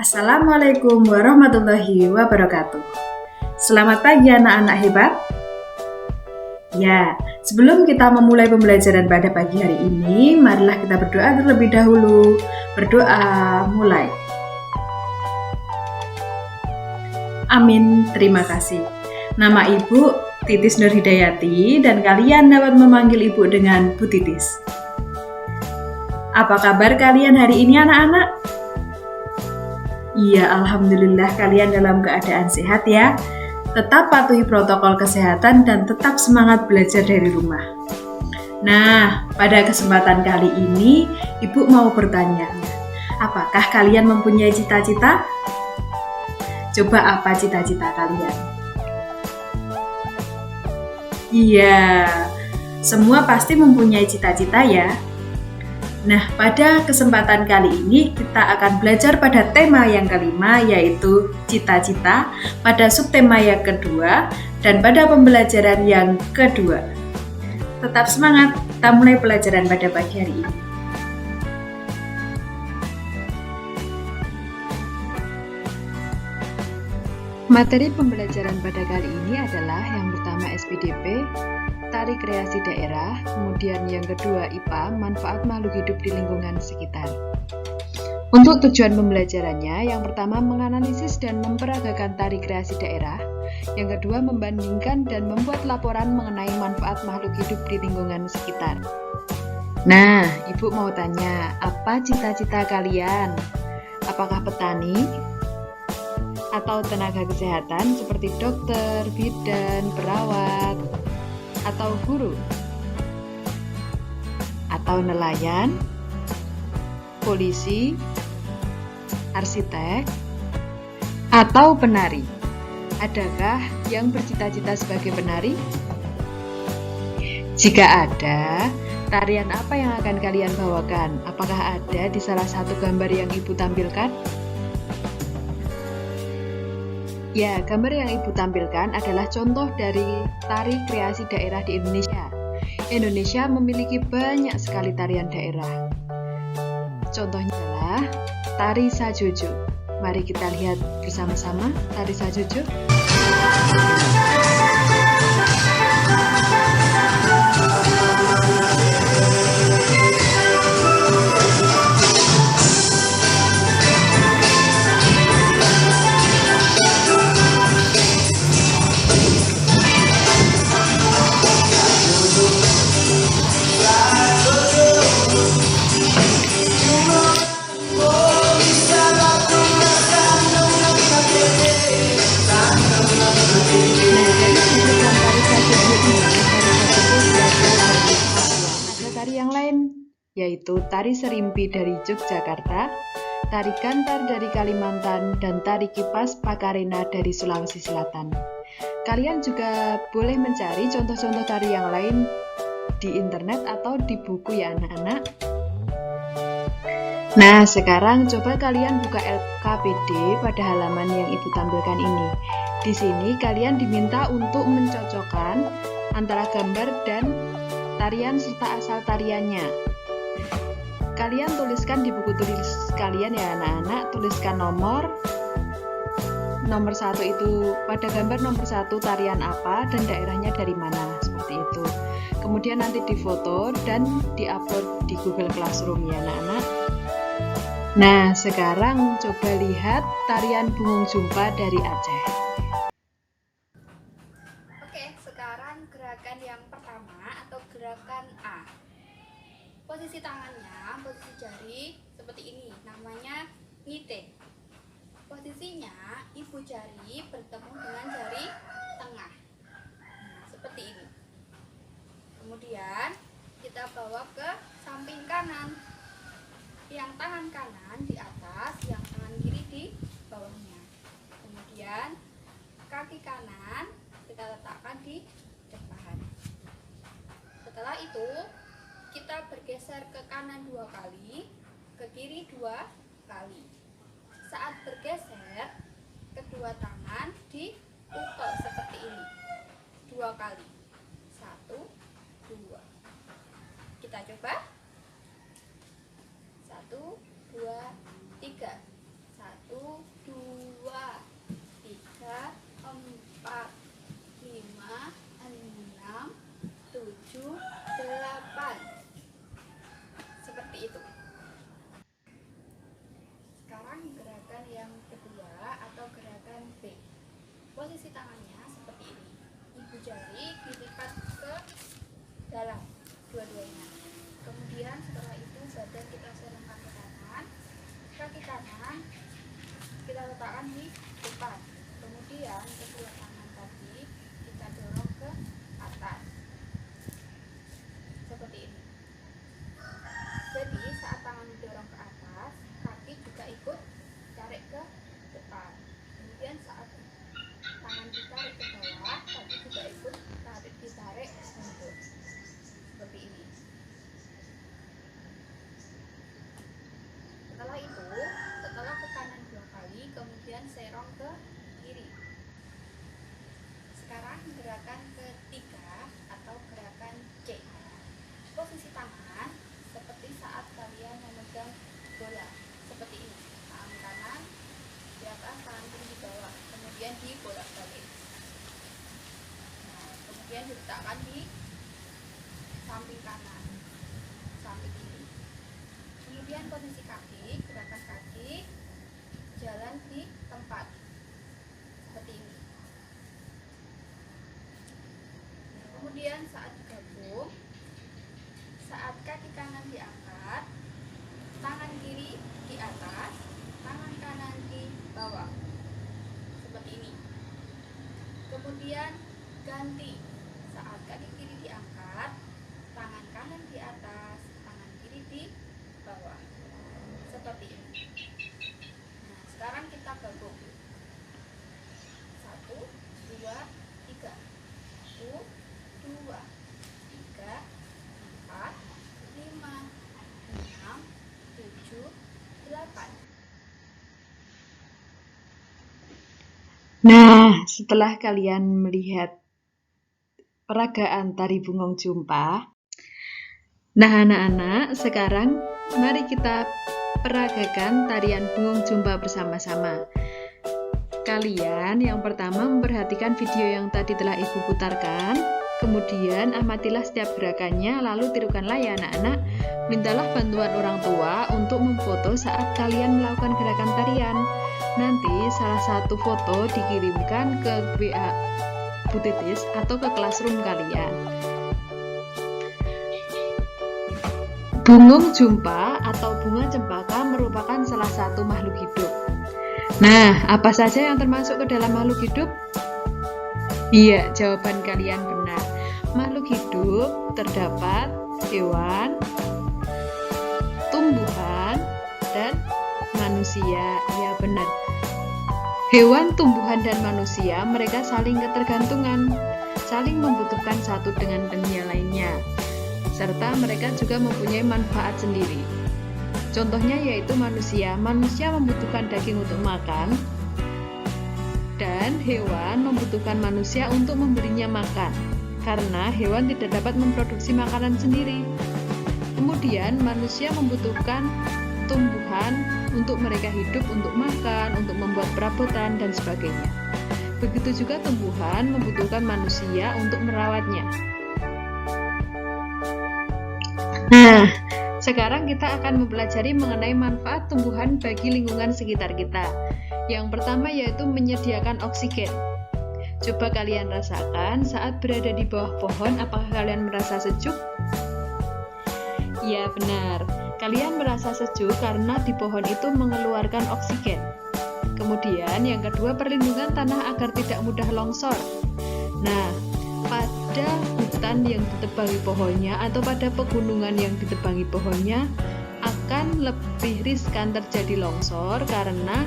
Assalamualaikum warahmatullahi wabarakatuh. Selamat pagi anak-anak hebat. Ya, sebelum kita memulai pembelajaran pada pagi hari ini, marilah kita berdoa terlebih dahulu. Berdoa, mulai. Amin, terima kasih. Nama Ibu Titis Nurhidayati dan kalian dapat memanggil Ibu dengan Bu Titis. Apa kabar kalian hari ini anak-anak? Iya, alhamdulillah kalian dalam keadaan sehat ya. Tetap patuhi protokol kesehatan dan tetap semangat belajar dari rumah. Nah, pada kesempatan kali ini, Ibu mau bertanya, apakah kalian mempunyai cita-cita? Coba apa cita-cita kalian? Iya, semua pasti mempunyai cita-cita ya. Nah, pada kesempatan kali ini kita akan belajar pada tema yang kelima, yaitu cita-cita, pada subtema yang kedua, dan pada pembelajaran yang kedua. Tetap semangat, kita mulai pelajaran pada pagi hari ini. Materi pembelajaran pada kali ini adalah yang pertama SPDP, Tari Kreasi Daerah, kemudian yang kedua IPA, manfaat makhluk hidup di lingkungan sekitar. Untuk tujuan pembelajarannya, yang pertama menganalisis dan memperagakan tari kreasi daerah, yang kedua membandingkan dan membuat laporan mengenai manfaat makhluk hidup di lingkungan sekitar. Nah, Ibu mau tanya, apa cita-cita kalian? Apakah petani? Atau tenaga kesehatan seperti dokter, bidan, perawat? Atau guru, atau nelayan, polisi, arsitek, atau penari? Adakah yang bercita-cita sebagai penari? Jika ada, tarian apa yang akan kalian bawakan? Apakah ada di salah satu gambar yang Ibu tampilkan? Ya, gambar yang Ibu tampilkan adalah contoh dari tari kreasi daerah di Indonesia. Indonesia memiliki banyak sekali tarian daerah. Contohnya adalah tari Sajojo. Mari kita lihat bersama-sama tari Sajojo. Yaitu tari serimpi dari Yogyakarta, tari gantar dari Kalimantan, dan tari kipas Pakarena dari Sulawesi Selatan. Kalian juga boleh mencari contoh-contoh tari yang lain di internet atau di buku ya anak-anak. Nah, sekarang coba kalian buka LKPD pada halaman yang Ibu tampilkan ini. Di sini kalian diminta untuk mencocokkan antara gambar dan tarian serta asal tariannya. Kalian tuliskan di buku tulis kalian ya anak-anak, tuliskan nomor 1 itu, pada gambar nomor 1 tarian apa dan daerahnya dari mana, seperti itu. Kemudian nanti difoto dan diupload di Google Classroom ya anak-anak. Nah, sekarang coba lihat tarian Bungung Jumpa dari Aceh. Oke, sekarang gerakan yang pertama atau gerakan A. Posisi tangannya, posisi jari seperti ini, namanya ngite. Posisinya ibu jari bertemu dengan jari tengah. Nah, seperti ini. Kemudian kita bawa ke samping kanan. Yang tangan kanan di atas, yang tangan kiri di bawahnya. Kemudian kaki kanan kita letakkan di depan. Setelah itu kita bergeser ke kanan 2 kali, ke kiri 2 kali. Saat bergeser, kedua tangan dipukul seperti ini 2 kali. 1, 2. Kita coba. 1, 2, 3. 1, 4, 5, 6, 7, 8. Seperti itu. Sekarang gerakan yang kedua atau gerakan B. Posisi tangannya seperti ini. Ibu jari dilipat ke dalam dua-duanya. Kemudian setelah itu badan kita serongkan ke kanan. Kaki kanan kita letakkan di depan. Kemudian kedua tangan tadi kita dorong ke atas. Seperti ini. Jadi saat tangan didorong ke atas, kaki juga ikut tarik ke depan. Kemudian saat tangan ditarik ke bawah, kaki juga ikut ditarik mundur. Seperti ini. Setelah itu, setelah ke kanan 2 kali, kemudian serong ke kiri. Sekarang gerakan ketiga atau gerakan C. Posisi tangan seperti saat kalian memegang bola, seperti ini. Tangan kanan di atas, tangan kiri di bawah, kemudian dibolak-balik. Nah, kemudian diletakkan di samping kanan, samping kiri. Kemudian posisi kaki, gerakan kaki, jalan di tempat, seperti ini. Kemudian saat digabung, saat kaki kanan diangkat, tangan kiri di atas, tangan kanan di bawah, seperti ini. Kemudian ganti, saat kaki kiri diangkat, tangan kanan di atas, tangan kiri di bawah, seperti ini. Nah, sekarang kita gabung. 1, 2, 3. 1, 2, 3, 4, 5, 6, 7, 8. Nah, setelah kalian melihat peragaan tari bungong jumpa, nah anak-anak, sekarang mari kita peragakan tarian bungong jumpa bersama-sama. Kalian yang pertama memperhatikan video yang tadi telah Ibu putarkan, kemudian amatilah setiap gerakannya, lalu tirukanlah ya anak-anak. Mintalah bantuan orang tua untuk memfoto saat kalian melakukan gerakan tarian. Nanti salah satu foto dikirimkan ke WA Bu Titis atau ke classroom kalian. Bungong jumpa atau bunga cempaka merupakan salah satu makhluk hidup. Nah, apa saja yang termasuk ke dalam makhluk hidup? Iya, jawaban kalian benar. Makhluk hidup terdapat hewan, tumbuhan, dan manusia. Ya benar. Hewan, tumbuhan, dan manusia mereka saling ketergantungan, saling membutuhkan satu dengan yang lainnya, serta mereka juga mempunyai manfaat sendiri. Contohnya yaitu manusia. Manusia membutuhkan daging untuk makan, dan hewan membutuhkan manusia untuk memberinya makan, karena hewan tidak dapat memproduksi makanan sendiri. Kemudian manusia membutuhkan tumbuhan untuk mereka hidup, untuk makan, untuk membuat perabotan, dan sebagainya. Begitu juga tumbuhan membutuhkan manusia untuk merawatnya. Nah, sekarang kita akan mempelajari mengenai manfaat tumbuhan bagi lingkungan sekitar kita. Yang pertama yaitu menyediakan oksigen. Coba kalian rasakan saat berada di bawah pohon, apakah kalian merasa sejuk? Ya benar, kalian merasa sejuk karena di pohon itu mengeluarkan oksigen. Kemudian yang kedua, perlindungan tanah agar tidak mudah longsor. Nah, pada hutan yang ditebangi pohonnya atau pada pegunungan yang ditebangi pohonnya akan lebih riskan terjadi longsor karena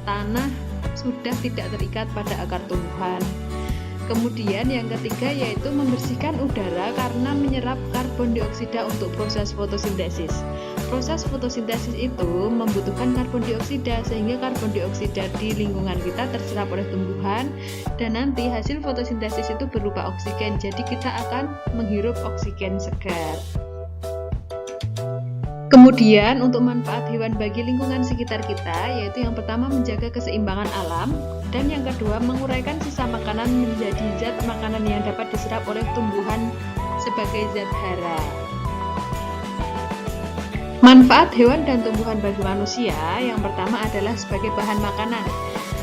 tanah sudah tidak terikat pada akar tumbuhan. Kemudian yang ketiga yaitu membersihkan udara karena menyerap karbon dioksida untuk proses fotosintesis. Proses fotosintesis itu membutuhkan karbon dioksida, sehingga karbon dioksida di lingkungan kita terserap oleh tumbuhan, dan nanti hasil fotosintesis itu berupa oksigen. Jadi kita akan menghirup oksigen segar. Kemudian untuk manfaat hewan bagi lingkungan sekitar kita, yaitu yang pertama menjaga keseimbangan alam, dan yang kedua menguraikan sisa makanan menjadi zat makanan yang dapat diserap oleh tumbuhan sebagai zat hara. Manfaat hewan dan tumbuhan bagi manusia yang pertama adalah sebagai bahan makanan.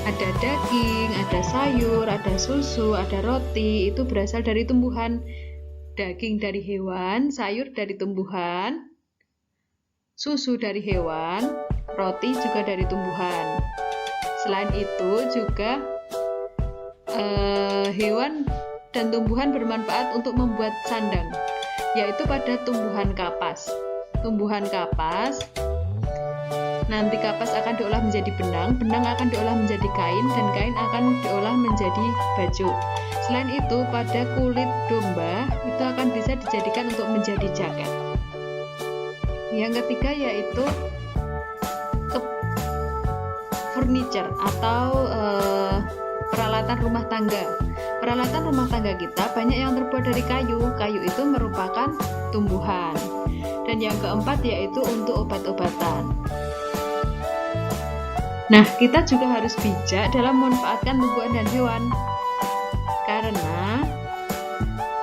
Ada daging, ada sayur, ada susu, ada roti, itu berasal dari tumbuhan. Daging dari hewan, sayur dari tumbuhan, susu dari hewan, roti juga dari tumbuhan. Selain itu juga hewan dan tumbuhan bermanfaat untuk membuat sandang, yaitu pada tumbuhan kapas. Tumbuhan kapas, nanti kapas akan diolah menjadi benang, benang akan diolah menjadi kain, dan kain akan diolah menjadi baju. Selain itu, pada kulit domba itu akan bisa dijadikan untuk menjadi jaket. Yang ketiga yaitu furniture atau peralatan rumah tangga. Peralatan rumah tangga kita banyak yang terbuat dari kayu. Kayu itu merupakan tumbuhan. Dan yang keempat yaitu untuk obat-obatan. Nah, kita juga harus bijak dalam memanfaatkan tumbuhan dan hewan. Karena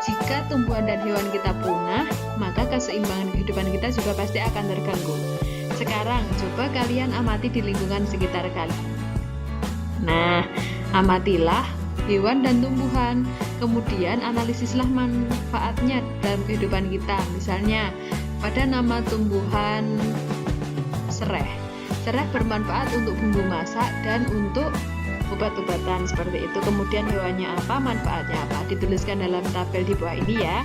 jika tumbuhan dan hewan kita punah, maka keseimbangan kehidupan kita juga pasti akan terganggu. Sekarang, coba kalian amati di lingkungan sekitar kalian. Nah, amatilah hewan dan tumbuhan, kemudian analisislah manfaatnya dalam kehidupan kita. Misalnya, pada nama tumbuhan serai. Serai bermanfaat untuk bumbu masak dan untuk obat-obatan seperti itu. Kemudian hewannya apa, manfaatnya apa, dituliskan dalam tabel di bawah ini ya.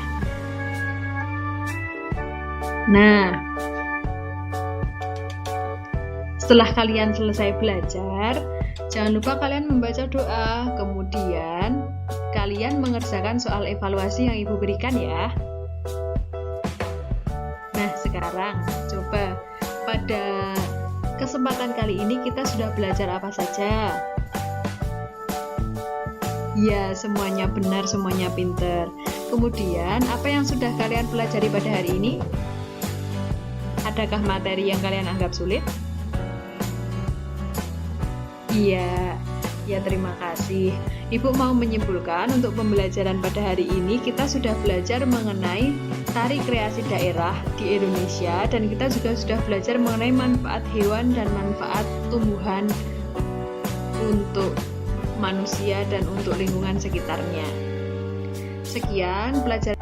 Nah, setelah kalian selesai belajar, jangan lupa kalian membaca doa, kemudian kalian mengerjakan soal evaluasi yang Ibu berikan ya. Nah, sekarang coba pada kesempatan kali ini kita sudah belajar apa saja? Ya, semuanya benar, semuanya pinter. Kemudian, apa yang sudah kalian pelajari pada hari ini? Adakah materi yang kalian anggap sulit? Iya, ya terima kasih. Ibu mau menyimpulkan untuk pembelajaran pada hari ini kita sudah belajar mengenai tari kreasi daerah di Indonesia, dan kita juga sudah belajar mengenai manfaat hewan dan manfaat tumbuhan untuk manusia dan untuk lingkungan sekitarnya. Sekian pelajaran